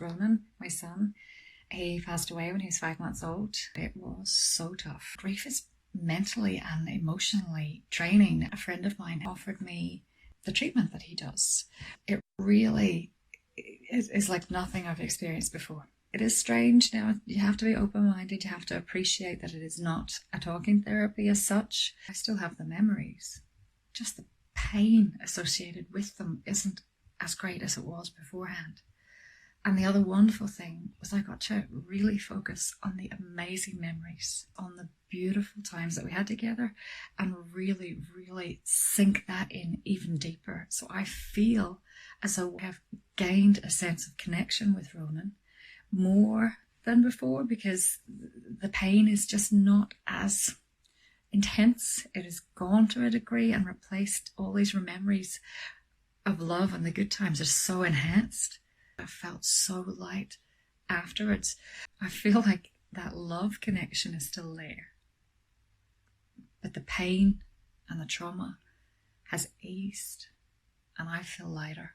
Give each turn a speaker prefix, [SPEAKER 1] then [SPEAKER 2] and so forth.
[SPEAKER 1] Ronan, my son, he passed away when he was 5 months old. It was so tough. Grief is mentally and emotionally draining. A friend of mine offered me the treatment that he does. It really is like nothing I've experienced before. It is strange. Now, you have to be open-minded. You have to appreciate that it is not a talking therapy as such. I still have the memories. Just the pain associated with them isn't as great as it was beforehand. And the other wonderful thing was I got to really focus on the amazing memories, on the beautiful times that we had together, and really, really sink that in even deeper. So I feel as though I have gained a sense of connection with Ronan more than before, because the pain is just not as intense. It has gone to a degree and replaced all these memories of love, and the good times are so enhanced. I felt so light afterwards. I feel like that love connection is still there, but the pain and the trauma has eased, and I feel lighter.